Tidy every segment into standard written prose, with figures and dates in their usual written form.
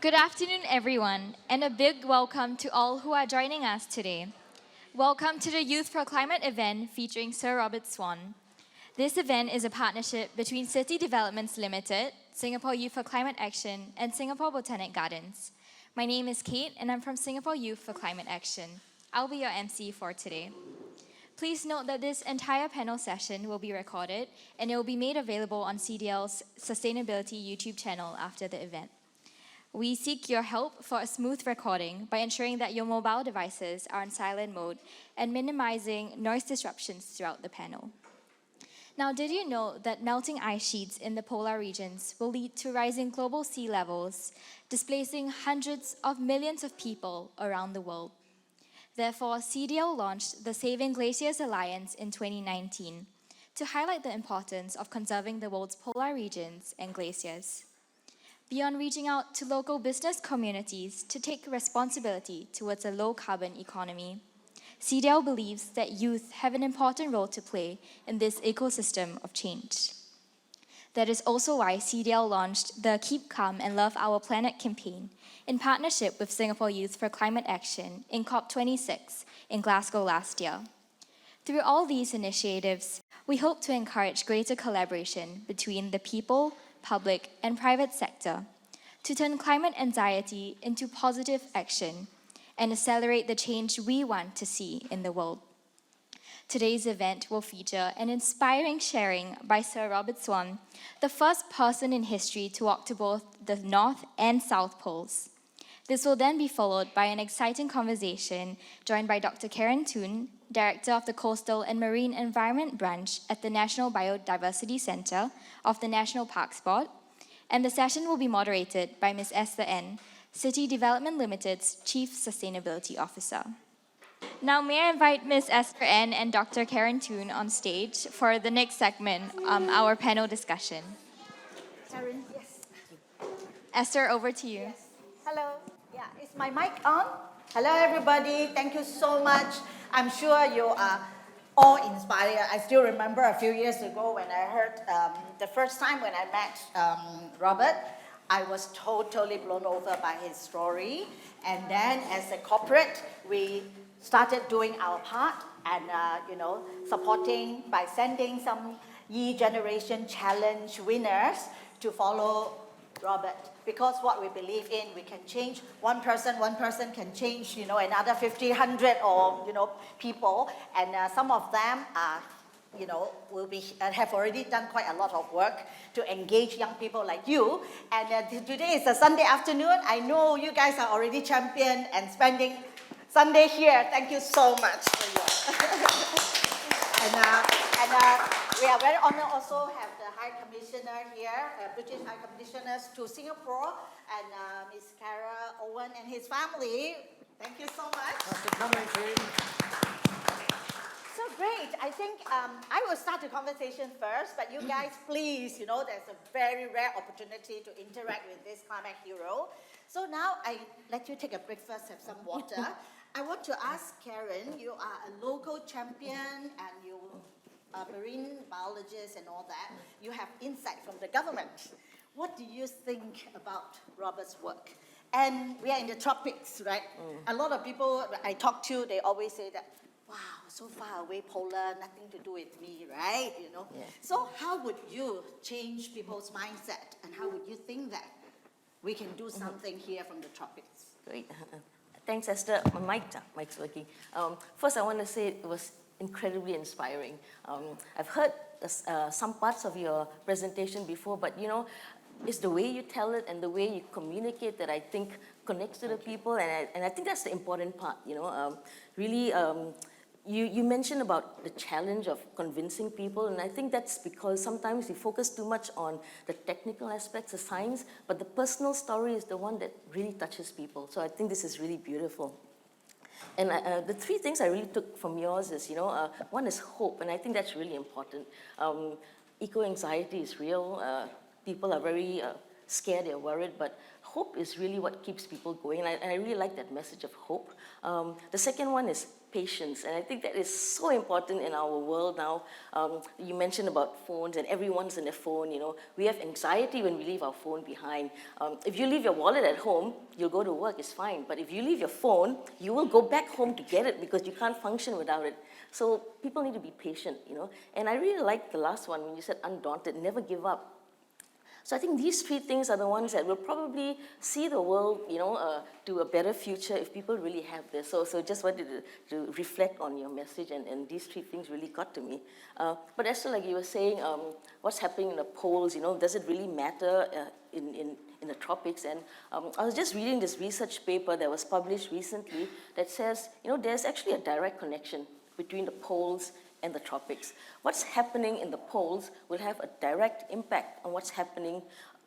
Good afternoon, everyone, and a big welcome to all who are joining us today. Welcome to the Youth for Climate event featuring Sir Robert Swan. This event is a partnership between City Developments Limited, Singapore Youth for Climate Action, and Singapore Botanic Gardens. My name is Kate, and I'm from Singapore Youth for Climate Action. I'll be your MC for today. Please note that this entire panel session will be recorded, and it will be made available on CDL's Sustainability YouTube channel after the event. We seek your help for a smooth recording by ensuring that your mobile devices are on silent mode and minimizing noise disruptions throughout the panel. Now, did you know that melting ice sheets in the polar regions will lead to rising global sea levels, displacing hundreds of millions of people around the world? Therefore, CDL launched the Saving Glaciers Alliance in 2019 to highlight the importance of conserving the world's polar regions and glaciers. Beyond reaching out to local business communities to take responsibility towards a low-carbon economy, CDL believes that youth have an important role to play in this ecosystem of change. That is also why CDL launched the Keep Calm and Love Our Planet campaign in partnership with Singapore Youth for Climate Action in COP26 in Glasgow last year. Through all these initiatives, we hope to encourage greater collaboration between the people, public, and private sector to turn climate anxiety into positive action and accelerate the change we want to see in the world. Today's event will feature an inspiring sharing by Sir Robert Swan, the first person in history to walk to both the North and South Poles. This will then be followed by an exciting conversation joined by Dr. Karen Toon, Director of the Coastal and Marine Environment Branch at the National Biodiversity Centre of the National Parks Board, and the session will be moderated by Ms. Esther N., City Development Limited's Chief Sustainability Officer. Now, may I invite Ms. Esther N. and Dr. Karen Toon on stage for the next segment, our panel discussion. Karen, yes. Esther, over to you. Yes. Hello. Yeah, is my mic on? Hello, everybody. Thank you so much. I'm sure you are all inspired. I still remember a few years ago when I heard the first time when I met Robert, I was totally blown over by his story. And then as a corporate, we started doing our part and, supporting by sending some Ye Generation Challenge winners to follow Robert. Because what we believe in, we can change one person can change, another 50, 100 or, people. And some of them are, will be have already done quite a lot of work to engage young people like you. And today is a Sunday afternoon. I know you guys are already champion and spending Sunday here. Thank you so much for your and we are very honored also have the High Commissioner here, British High Commissioners to Singapore, and Ms. Cara Owen and his family. Thank you so much. Thanks for coming, So great. I think I will start the conversation first, but you guys, please, there's a very rare opportunity to interact with this climate hero. So now I let you take a break first, have some water. I want to ask Karen, you are a local champion and you are a marine biologist and all that. You have insight from the government. What do you think about Robert's work? And we are in the tropics, right? A lot of people I talk to, they always say that, wow, so far away, polar, nothing to do with me, right? Yeah. So how would you change people's mindset, and how would you think that we can do something here from the tropics? Great. Thanks, Esther. My mic's working. First, I want to say it was incredibly inspiring. I've heard some parts of your presentation before, but it's the way you tell it and the way you communicate that I think connects to the people, and I think that's the important part. Really. You mentioned about the challenge of convincing people, and I think that's because sometimes we focus too much on the technical aspects of science, but the personal story is the one that really touches people. So I think this is really beautiful. And the three things I really took from yours is, one is hope, and I think that's really important. Eco-anxiety is real. People are very scared, they're worried, but hope is really what keeps people going, and I really like that message of hope. The second one is patience. And I think that is so important in our world now. You mentioned about phones, and everyone's on their phone, you know. We have anxiety when we leave our phone behind. If you leave your wallet at home, you'll go to work, it's fine. But if you leave your phone, you will go back home to get it because you can't function without it. So people need to be patient, you know. And I really like the last one when you said undaunted, never give up. So I think these three things are the ones that will probably see the world, you know, to a better future if people really have this. So just wanted to reflect on your message, and these three things really got to me. But Esther, like you were saying, what's happening in the poles, you know, does it really matter in the tropics? And I was just reading this research paper that was published recently that says, you know, there's actually a direct connection between the poles and the tropics. What's happening in the poles will have a direct impact on what's happening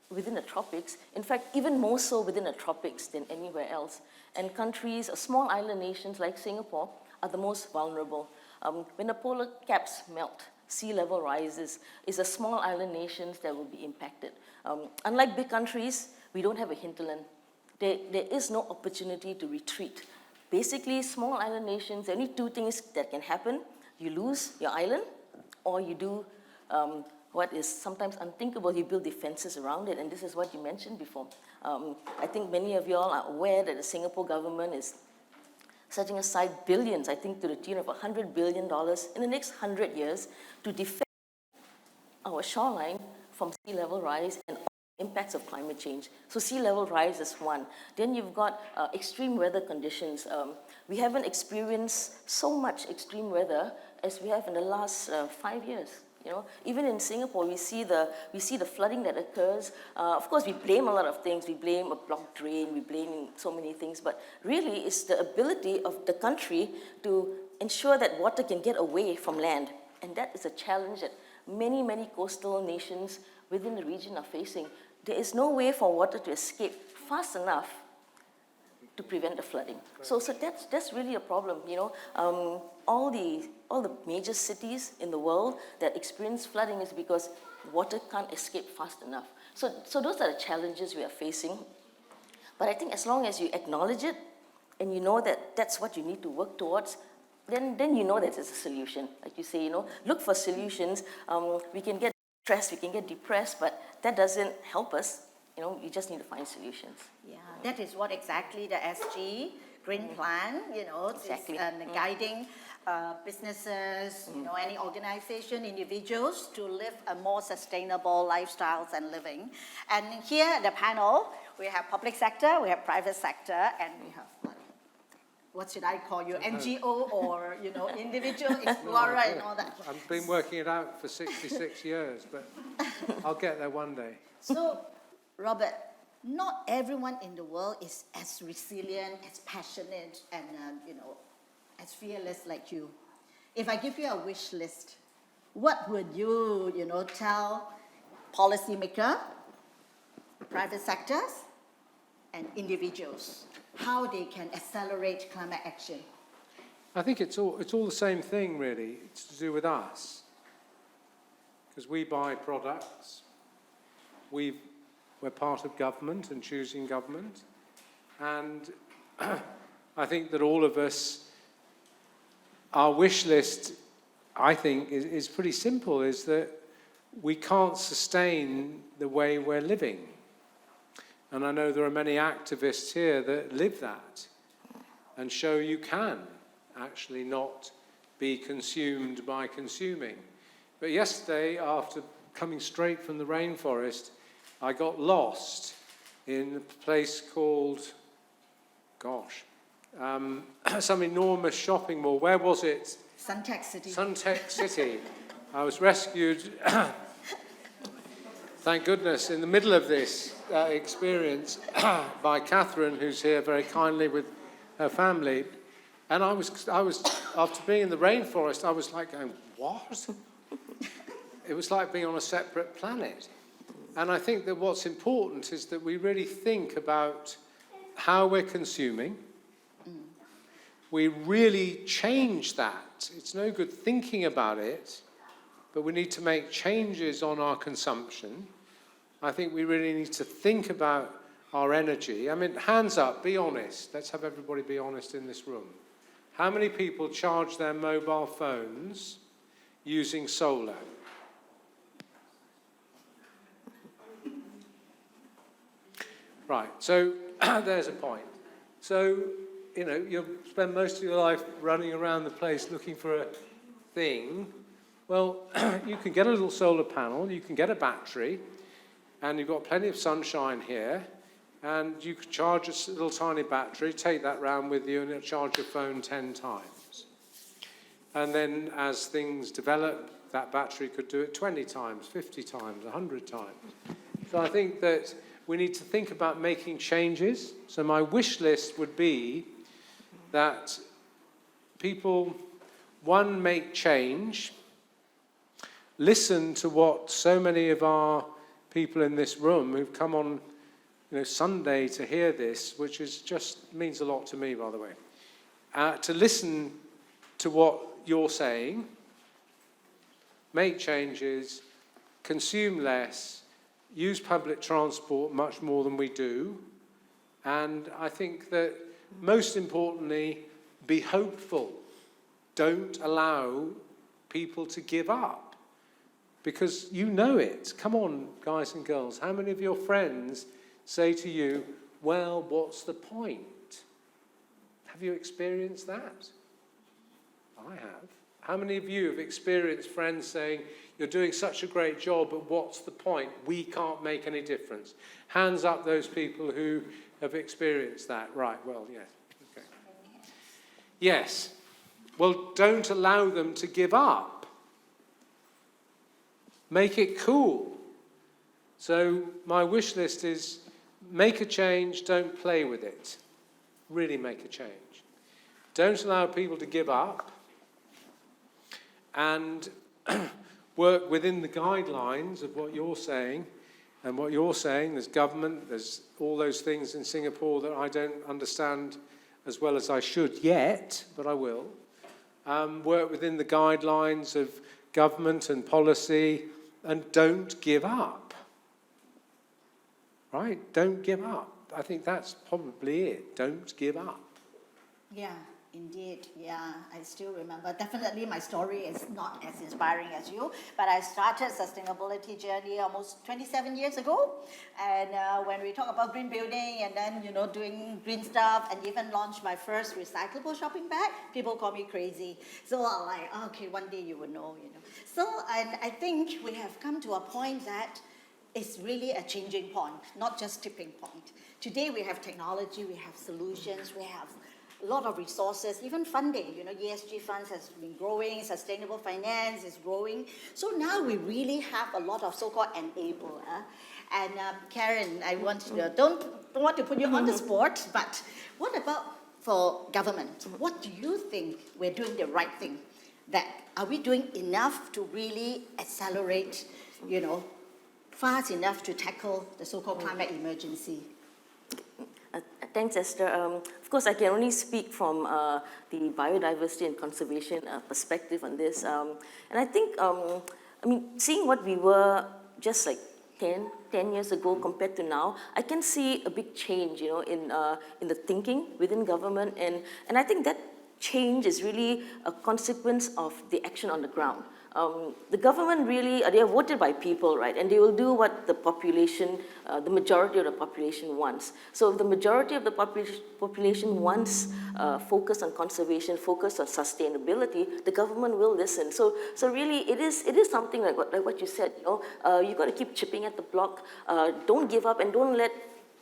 within the tropics. In fact, even more so within the tropics than anywhere else. And countries, small island nations like Singapore, are the most vulnerable. When the polar caps melt, sea level rises, it's the small island nations that will be impacted. Unlike big countries, we don't have a hinterland. There is no opportunity to retreat. Basically, small island nations, there are only two things that can happen. You lose your island, or you do what is sometimes unthinkable, you build defenses around it, and this is what you mentioned before. I think many of you all are aware that the Singapore government is setting aside billions, I think to the tune of $100 billion in the next 100 years to defend our shoreline from sea level rise and impacts of climate change. So sea level rise is one. Then you've got extreme weather conditions. We haven't experienced so much extreme weather as we have in the last 5 years. You know, even in Singapore, we see the flooding that occurs. Of course, we blame a lot of things. We blame a blocked drain. We blame so many things. But really, it's the ability of the country to ensure that water can get away from land. And that is a challenge that many, many coastal nations within the region are facing. There is no way for water to escape fast enough to prevent the flooding. So that's really a problem, you know. All the major cities in the world that experience flooding is because water can't escape fast enough. So those are the challenges we are facing. But I think as long as you acknowledge it and you know that that's what you need to work towards, then you know that there's a solution. Like you say, you know, look for solutions. We can get stressed, we can get depressed, but that doesn't help us. You know, you just need to find solutions. Yeah, that is what exactly the SG Green Plan, you know, Exactly. is guiding businesses, you know, any organization, individuals to live a more sustainable lifestyles and living. And here at the panel, we have public sector, we have private sector, and we have, what should I call you, NGO or, you know, individual explorer and all that. I've been working it out for 66 years, but I'll get there one day. So, Robert, not everyone in the world is as resilient, as passionate, and you know, as fearless like you. If I give you a wish list, what would you, you know, tell policymaker, private sectors, and individuals how they can accelerate climate action? I think it's all the same thing, really. It's to do with us. Because we buy products. We're part of government and choosing government. And I think that all of us, our wish list, I think, is pretty simple, is that we can't sustain the way we're living. And I know there are many activists here that live that and show you can actually not be consumed by consuming. But yesterday, after coming straight from the rainforest, I got lost in a place called, some enormous shopping mall. Where was it? Suntec City. Suntec City. I was rescued, thank goodness, in the middle of this experience by Catherine, who's here very kindly with her family. And I was after being in the rainforest, I was like going, what? It was like being on a separate planet. And I think that what's important is that we really think about how we're consuming. We really change that. It's no good thinking about it, but we need to make changes on our consumption. I think we really need to think about our energy. I mean, hands up, be honest. Let's have everybody be honest in this room. How many people charge their mobile phones using solar? Right, so there's a point. So, you know, you'll spend most of your life running around the place looking for a thing. Well, you can get a little solar panel, you can get a battery, and you've got plenty of sunshine here, and you can charge a little tiny battery, take that round with you, and it'll charge your phone 10 times. And then as things develop, that battery could do it 20 times, 50 times, 100 times. So I think that we need to think about making changes. So my wish list would be that people, one, make change, listen to what so many of our people in this room who've come on, you know, Sunday to hear this, which is just means a lot to me, by the way, to listen to what you're saying, make changes, consume less, use public transport much more than we do, and I think that most importantly, be hopeful. Don't allow people to give up, because you know it. Come on, guys and girls, how many of your friends say to you, well, what's the point? Have you experienced that? I have. How many of you have experienced friends saying, you're doing such a great job, but what's the point? We can't make any difference. Hands up those people who have experienced that. Right, well, yes. Okay. Yes. Well, don't allow them to give up. Make it cool. So my wish list is make a change, don't play with it. Really make a change. Don't allow people to give up. And work within the guidelines of what you're saying. And what you're saying, there's government, there's all those things in Singapore that I don't understand as well as I should yet, but I will. Work within the guidelines of government and policy, and don't give up. Right? Don't give up. I think that's probably it. Don't give up. Yeah, indeed. Yeah, I still remember. Definitely my story is not as inspiring as you, but I started sustainability journey almost 27 years ago. And when we talk about green building and then, you know, doing green stuff and even launched my first recyclable shopping bag, people call me crazy. So I'm like, okay, one day you will know, you know. So and I think we have come to a point that it's really a changing point, not just tipping point. Today we have technology, we have solutions, we have a lot of resources, even funding. You know, ESG funds has been growing, sustainable finance is growing. So now we really have a lot of so-called enabler. And Karen, I want to, don't want to put you on the spot, but what about for government? What do you think we're doing the right thing? That are we doing enough to really accelerate, you know, fast enough to tackle the so-called climate emergency? Thanks, Esther. Of course, I can only speak from the biodiversity and conservation perspective on this. And I think, I mean, seeing what we were just like 10 years ago compared to now, I can see a big change, you know, in the thinking within government. And I think that change is really a consequence of the action on the ground. The government really, they are voted by people, right? And they will do what the population, the majority of the population wants. So if the majority of the population wants focus on conservation, focus on sustainability, the government will listen. So really, it is something like what you said, you know, you got to keep chipping at the block. Don't give up and don't let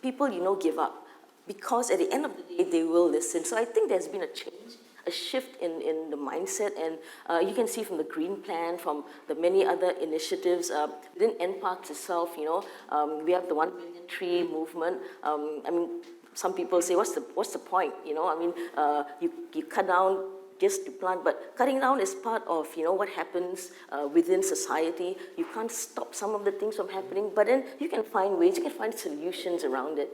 people, you know, give up. Because at the end of the day, they will listen. So I think there's been a change, a shift in the mindset, and you can see from the Green Plan, from the many other initiatives within NParks itself. You know, we have the 1 billion tree movement. I mean, some people say, what's the point? You know, I mean, you cut down just to plant, but cutting down is part of, you know, what happens within society. You can't stop some of the things from happening, but then you can find ways, you can find solutions around it.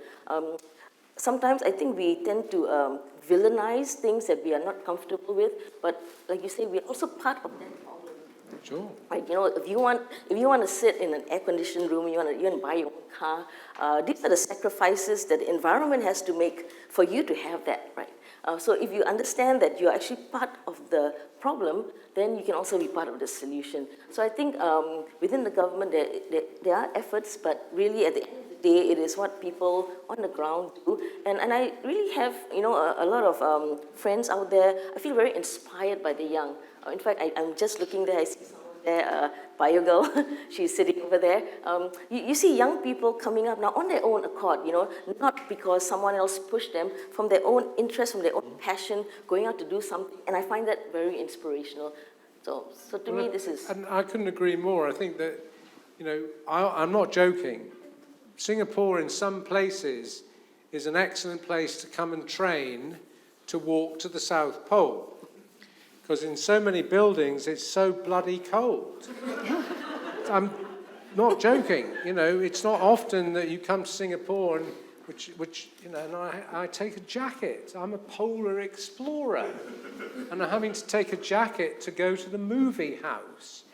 Sometimes I think we tend to villainize things that we are not comfortable with, but like you say, we're also part of that problem. Sure. Right, if you want to sit in an air-conditioned room, you want to buy your own car. These are the sacrifices that the environment has to make for you to have that, right? So if you understand that you're actually part of the problem, then you can also be part of the solution. So I think within the government there are efforts, but really at the end of the day, it is what people on the ground do. And I really have a lot of friends out there. I feel very inspired by the young. In fact, I'm just looking there. I see someone there, Bio Girl. She's sitting over there. You see young people coming up now on their own accord, not because someone else pushed them, from their own interest, from their own passion, going out to do something. And I find that very inspirational. So to me, this is... And I couldn't agree more. I think that, I'm not joking. Singapore, in some places, is an excellent place to come and train to walk to the South Pole. Because in so many buildings, it's so bloody cold. I'm not joking. It's not often that you come to Singapore and and I take a jacket. I'm a polar explorer, and I'm having to take a jacket to go to the movie house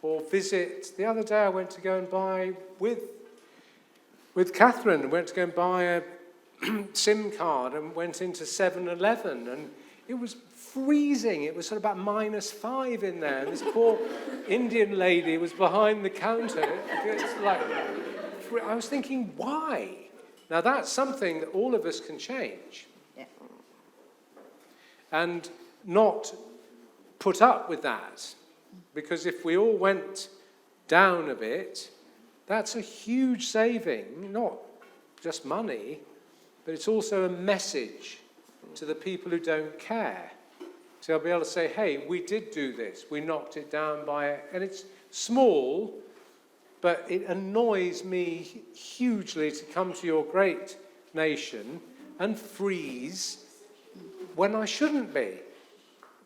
or visit. The other day, I went to go and buy with Catherine. Went to go and buy a SIM card and went into 7-Eleven, and it was freezing. It was sort of about -5 in there. And this poor Indian lady was behind the counter. It's like, I was thinking, why? Now that's something that all of us can change. Yeah. And not put up with that. Because if we all went down a bit, that's a huge saving, not just money, but it's also a message to the people who don't care. So I'll be able to say, hey, we did do this. We knocked it down and it's small, but it annoys me hugely to come to your great nation and freeze when I shouldn't be.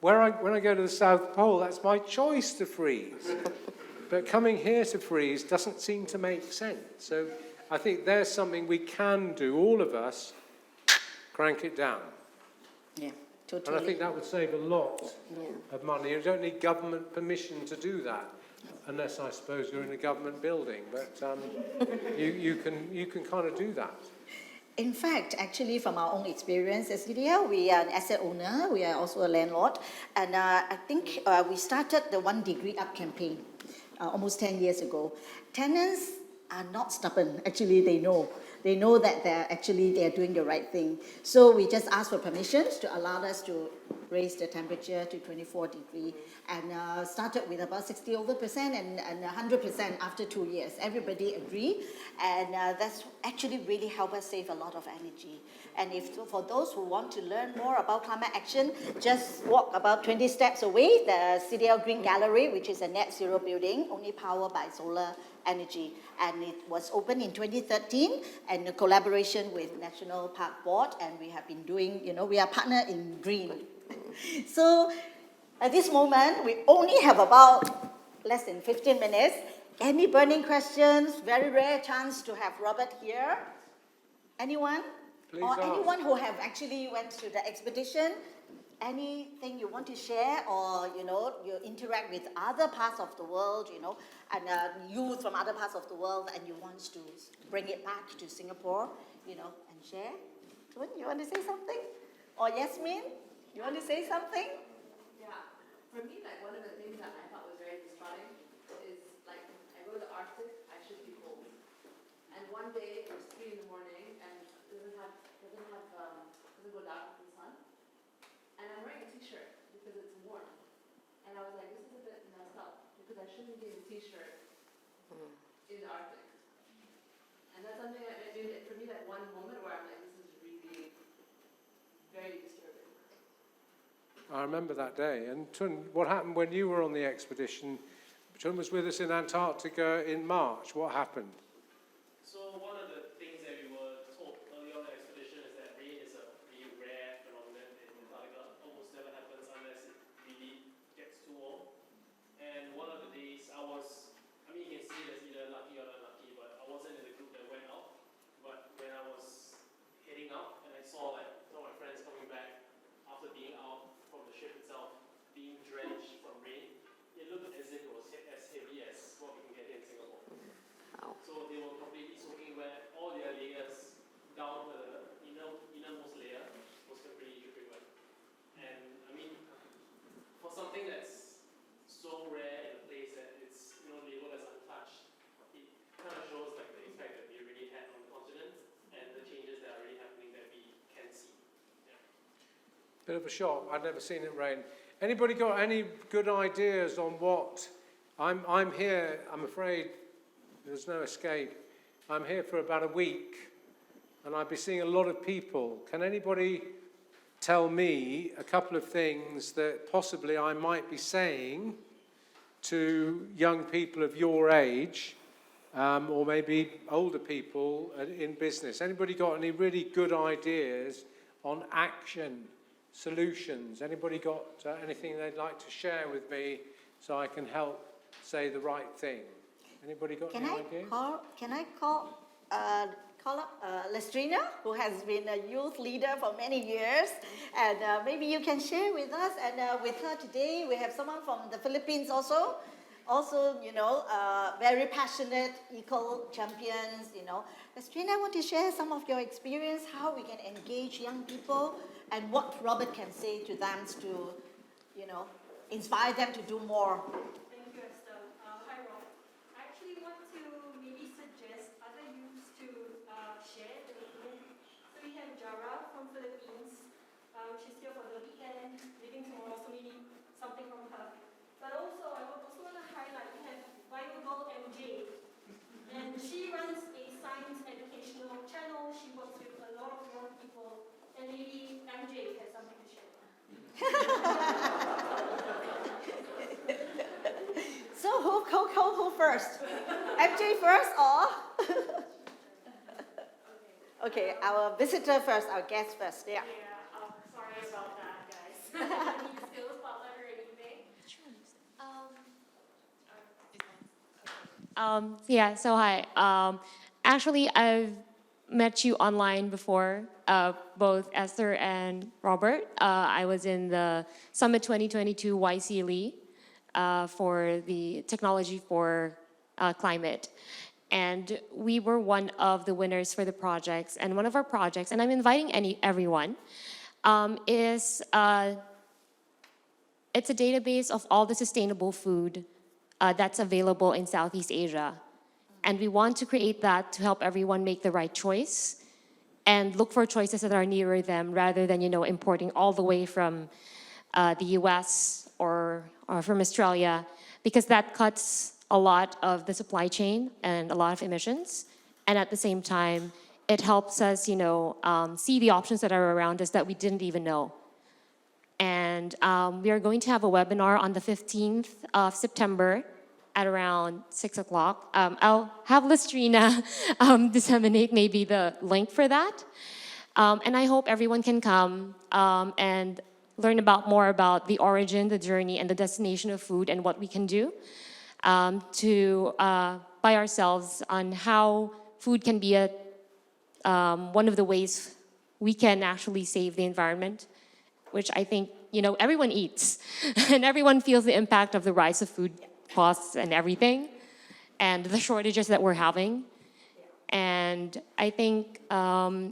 When I go to the South Pole, that's my choice to freeze. But coming here to freeze doesn't seem to make sense. So I think there's something we can do, all of us, crank it down. Yeah, totally. And I think that would save a lot of money. You don't need government permission to do that, unless I suppose you're in a government building. But you can kind of do that. In fact, actually, from our own experience as CDL, we are an asset owner. We are also a landlord. And I think we started the 1 Degree Up campaign almost 10 years ago. Tenants are not stubborn. Actually, they know. They know that they're doing the right thing. So we just asked for permissions to allow us to raise the temperature to 24 degrees, and started with about 60% and 100% after 2 years. Everybody agreed, and that's actually really helped us save a lot of energy. And for those who want to learn more about climate action, just walk about 20 steps away, the CDL Green Gallery, which is a net zero building, only powered by solar energy. And it was opened in 2013 in a collaboration with National Park Board, and we have been doing, we are partner in green. So at this moment, we only have about less than 15 minutes. Any burning questions? Very rare chance to have Robert here. Anyone? Please or ask. anyone who have actually went to the expedition? Anything you want to share, or you interact with other parts of the world, and youth from other parts of the world, and you want to bring it back to Singapore, and share? Tun, you want to say something? Or Yasmin, you want to say something? Yeah, for me, one of the things that I thought was very inspiring is I go to the Arctic, I should be cold. And one day it was 3 in the morning and doesn't go down in the sun. And I'm wearing a t-shirt because it's warm. And I was like, this is a bit messed up because I shouldn't be in a t-shirt in the Arctic. And that's something for me, that one moment where I'm like, this is really very disturbing. I remember that day. And Tun, what happened when you were on the expedition? Tun was with us in Antarctica in March. What happened? So one of the things that we were told early on the expedition is that rain is a really rare phenomenon in Antarctica. Almost never happens unless it really gets too warm. And one of the days you can see it as either lucky or unlucky, but I wasn't in the group that went out. But when I was heading out and I saw some of my friends coming back after being out from the ship itself, being drenched from rain, it looked as if it Bit of a shock. I'd never seen it rain. Anybody got any good ideas on what? I'm here. I'm afraid there's no escape. I'm here for about a week, and I'll be seeing a lot of people. Can anybody tell me a couple of things that possibly I might be saying to young people of your age, or maybe older people in business? Anybody got any really good ideas on action, solutions? Anybody got anything they'd like to share with me so I can help say the right thing? Anybody got any ideas? Can I call up Lestrina, who has been a youth leader for many years, and maybe you can share with us. And with her today, we have someone from the Philippines also, very passionate eco champions. Lestrina, I want to share some of your experience, how we can engage young people, and what Robert can say to them to, inspire them to do more. Thank you, Esther. Hi, Rob. I actually want to maybe suggest other youths to share the document. So we have Jara from Philippines. She's here for the weekend, leaving tomorrow, so maybe something from her. But also, I would also want to highlight, we have Bible MJ. And she runs a science educational channel. She works with a lot of young people. And maybe MJ has something to share. So who first? MJ first or? Okay, our visitor first, our guest first. Yeah. Sorry about that, guys. Any skills spotlight or anything? So hi. Actually, I've met you online before, both Esther and Robert. I was in the Summit 2022 YCLE for the Technology for Climate. And we were one of the winners for the projects. And one of our projects, and I'm inviting everyone, is it's a database of all the sustainable food that's available in Southeast Asia. And we want to create that to help everyone make the right choice and look for choices that are nearer them rather than, importing all the way from the US or from Australia, because that cuts a lot of the supply chain and a lot of emissions. And at the same time, it helps us, see the options that are around us that we didn't even know. And we are going to have a webinar on the 15th of September at around 6 o'clock. I'll have Lestrina disseminate maybe the link for that. And I hope everyone can come and learn more about the origin, the journey, and the destination of food and what we can do by ourselves on how food can be one of the ways we can actually save the environment, which I think, everyone eats and everyone feels the impact of the rise of food costs and everything and the shortages that we're having. And I think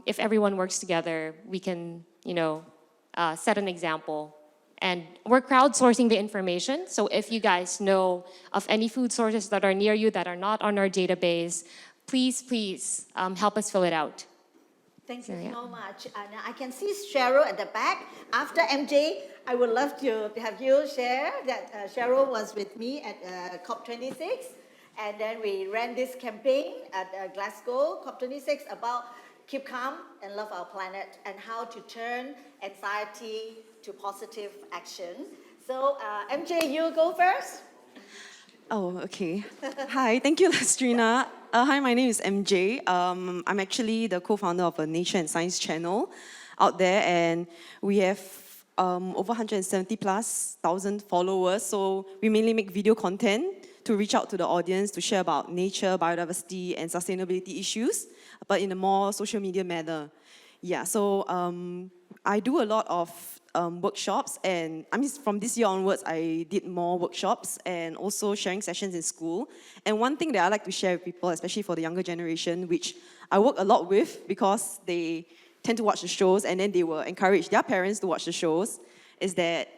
if everyone works together, we can, set an example. And we're crowdsourcing the information. So if you guys know of any food sources that are near you that are not on our database, please help us fill it out. Thank you so much. And I can see Cheryl at the back. After MJ, I would love to have you share that Cheryl was with me at COP26. And then we ran this campaign at Glasgow, COP26, about keep calm and love our planet and how to turn anxiety to positive action. So MJ, you go first. Oh, okay. Hi, thank you, Lestrina. Hi, my name is MJ. I'm actually the co-founder of a Nature and Science channel out there, and we have over 170,000+ followers. So we mainly make video content to reach out to the audience to share about nature, biodiversity, and sustainability issues, but in a more social media manner. Yeah, so I do a lot of workshops, and from this year onwards, I did more workshops and also sharing sessions in school. And one thing that I like to share with people, especially for the younger generation, which I work a lot with because they tend to watch the shows and then they will encourage their parents to watch the shows, is that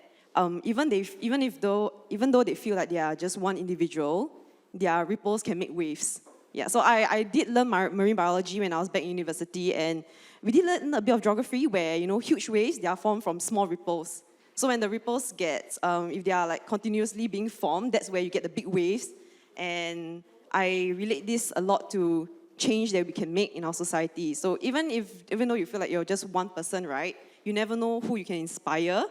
even though they feel like they are just one individual, their ripples can make waves. Yeah, so I did learn marine biology when I was back in university, and we did learn a bit of geography where, huge waves, they are formed from small ripples. So when the ripples get, if they are like continuously being formed, that's where you get the big waves. And I relate this a lot to change that we can make in our society. So even though you feel like you're just one person, right, you never know who you can inspire.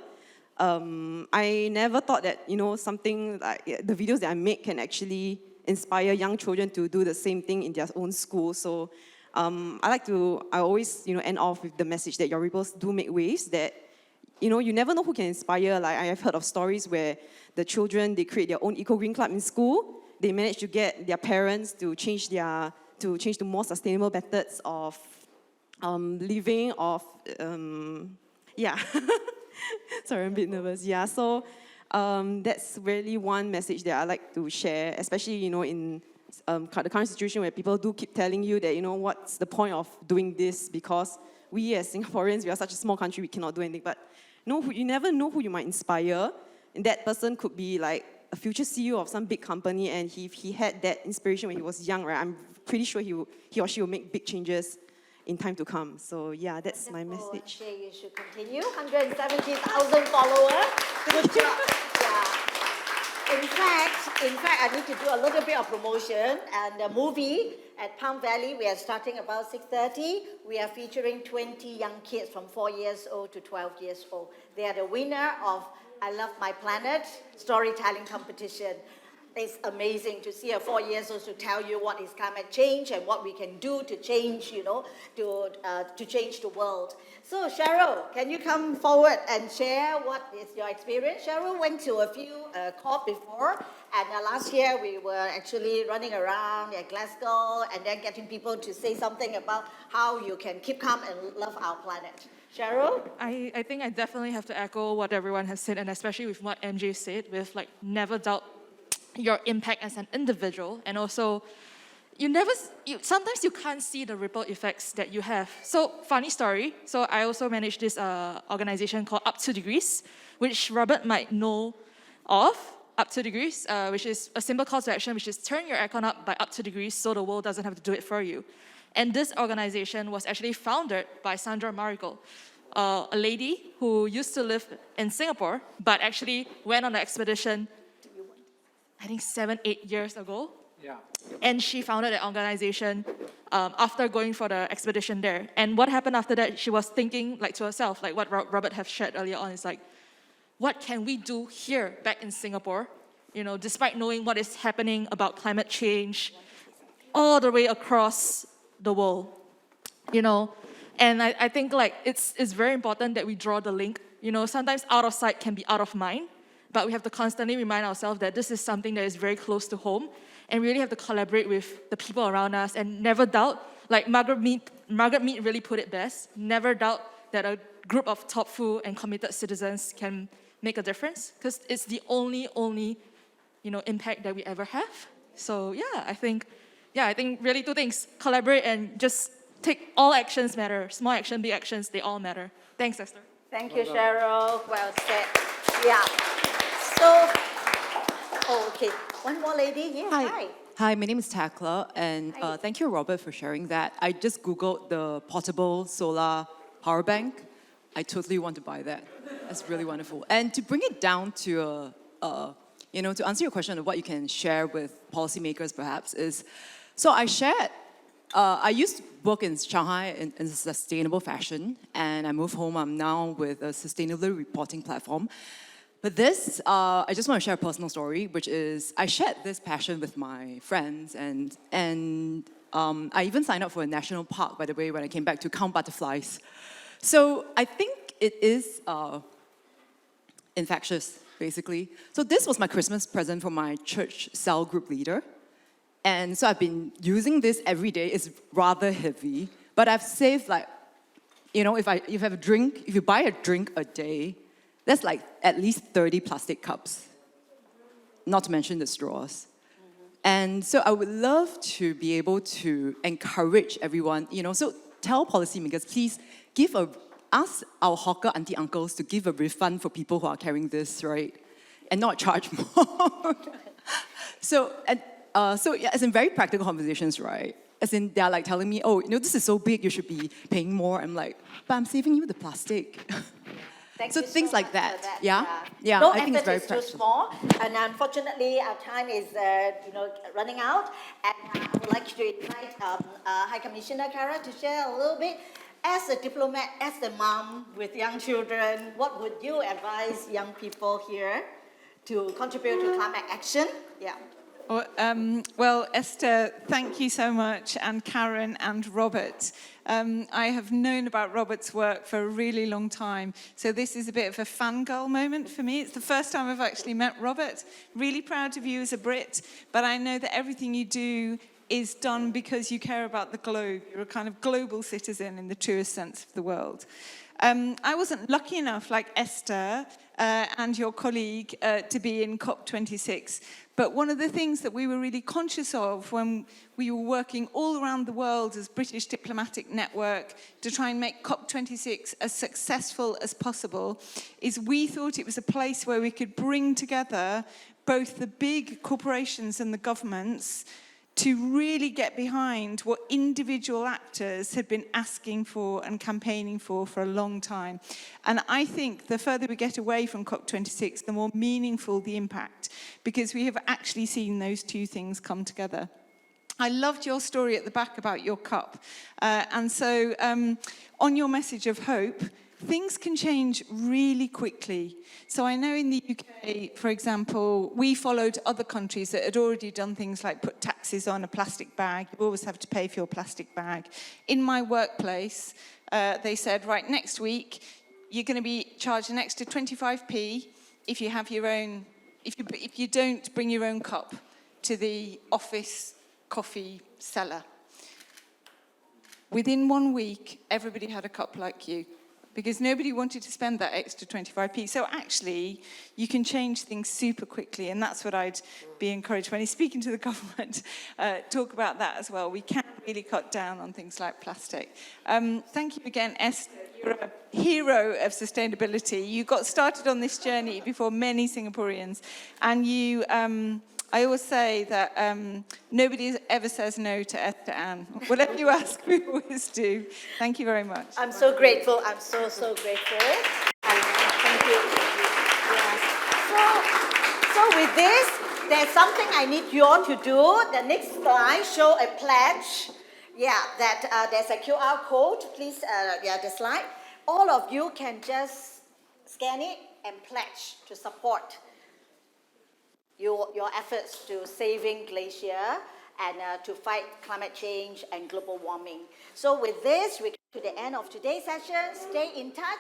I never thought that, something like the videos that I make can actually inspire young children to do the same thing in their own school. So I always, end off with the message that your ripples do make waves, that, you never know who can inspire. Like, I have heard of stories where the children, they create their own eco-green club in school. They manage to get their parents to change to more sustainable methods of living, yeah. Sorry, I'm a bit nervous. Yeah, so that's really one message that I like to share, especially, in the current situation where people do keep telling you that, what's the point of doing this, because we as Singaporeans, we are such a small country, we cannot do anything. But you never know who you might inspire, and that person could be like a future CEO of some big company, and if he had that inspiration when he was young, right, I'm pretty sure he or she will make big changes in time to come. So yeah, that's my message. Jay, you should continue. 170,000 followers. Good job. Yeah. In fact, I need to do a little bit of promotion. And the movie at Palm Valley, we are starting about 6:30. We are featuring 20 young kids from 4 years old to 12 years old. They are the winner of I Love My Planet storytelling competition. It's amazing to see a 4 years old to tell you what is climate change and what we can do to change, to change the world. So Cheryl, can you come forward and share what is your experience? Cheryl went to a few COP before, and last year we were actually running around at Glasgow and then getting people to say something about how you can keep calm and love our planet. Cheryl? I think I definitely have to echo what everyone has said, and especially with what MJ said, with never doubt your impact as an individual, and also sometimes you can't see the ripple effects that you have. So funny story, so I also manage this organization called Up 2 Degrees, which Robert might know of. Up 2 Degrees, which is a simple call to action, which is turn your aircon up by up 2 degrees so the world doesn't have to do it for you. And this organization was actually founded by Sandra Marigold, a lady who used to live in Singapore, but actually went on an expedition I think 7-8 years ago. Yeah. And she founded an organization after going for the expedition there. And what happened after that, she was thinking to herself, like what Robert have shared earlier on, is like, what can we do here back in Singapore, despite knowing what is happening about climate change all the way across the world, And I think it's very important that we draw the link. Sometimes out of sight can be out of mind. But we have to constantly remind ourselves that this is something that is very close to home, and we really have to collaborate with the people around us and never doubt, like Margaret Mead really put it best, never doubt that a group of thoughtful and committed citizens can make a difference, because it's the only impact that we ever have. So I think really two things: collaborate and just take all actions matter. Small action, big actions, they all matter. Thanks, Esther. Thank you, Cheryl. Well said. Yeah. So, okay. One more lady here. Hi. Hi, my name is Takla, and thank you, Robert, for sharing that. I just Googled the portable solar power bank. I totally want to buy that. That's really wonderful. And to bring it down to, to answer your question of what you can share with policymakers, perhaps, is, so I shared, I used to work in Shanghai in sustainable fashion, and I moved home. I'm now with a sustainability reporting platform. But this, I just want to share a personal story, which is I shared this passion with my friends, and I even signed up for a national park, by the way, when I came back to count butterflies. So I think it is infectious, basically. So this was my Christmas present from my church cell group leader. And so I've been using this every day. It's rather heavy, but I've saved if you buy a drink a day, that's at least 30 plastic cups, not to mention the straws. And so I would love to be able to encourage everyone, so tell policymakers, please ask our hawker auntie uncles to give a refund for people who are carrying this, right? And not charge more. So, and So yeah, as in very practical conversations, right? As in they're like telling me, oh, this is so big, you should be paying more. I'm like, but I'm saving you the plastic. Thank So you things like much that, for yeah? Yeah, No I think it's effort very is too practical. small, and unfortunately, our time is running out. And I would like to invite High Commissioner Kara to share a little bit. As a diplomat, as a mom with young children, what would you advise young people here to contribute to climate action? Yeah. Well, Esther, thank you so much, and Karen and Robert. I have known about Robert's work for a really long time, so this is a bit of a fangirl moment for me. It's the first time I've actually met Robert. Really proud of you as a Brit, but I know that everything you do is done because you care about the globe. You're a kind of global citizen in the truest sense of the world. I wasn't lucky enough, like Esther and your colleague, to be in COP26. But one of the things that we were really conscious of when we were working all around the world as British Diplomatic Network to try and make COP26 as successful as possible is we thought it was a place where we could bring together both the big corporations and the governments to really get behind what individual actors had been asking for and campaigning for a long time. And I think the further we get away from COP26, the more meaningful the impact, because we have actually seen those two things come together. I loved your story at the back about your cup. And so on your message of hope, things can change really quickly. So I know in the UK, for example, we followed other countries that had already done things like put taxes on a plastic bag. You always have to pay for your plastic bag. In my workplace, they said, right, next week, you're going to be charged an extra 25p if you have your own, if you don't bring your own cup to the office coffee cellar. Within 1 week, everybody had a cup like you, because nobody wanted to spend that extra 25p. So actually, you can change things super quickly, and that's what I'd be encouraged when he's speaking to the government, talk about that as well. We can really cut down on things like plastic. Thank you again, Esther. You're a hero of sustainability. You got started on this journey before many Singaporeans, and you... I always say that nobody ever says no to Esther Ann. Whatever you ask, we always do. Thank you very much. I'm so grateful. I'm so grateful. And thank you. Yes. So with this, there's something I need you all to do. The next slide show a pledge. Yeah, that there's a QR code. Please, the slide. All of you can just scan it and pledge to support your efforts to saving glacier and to fight climate change and global warming. So with this, we come to the end of today's session. Stay in touch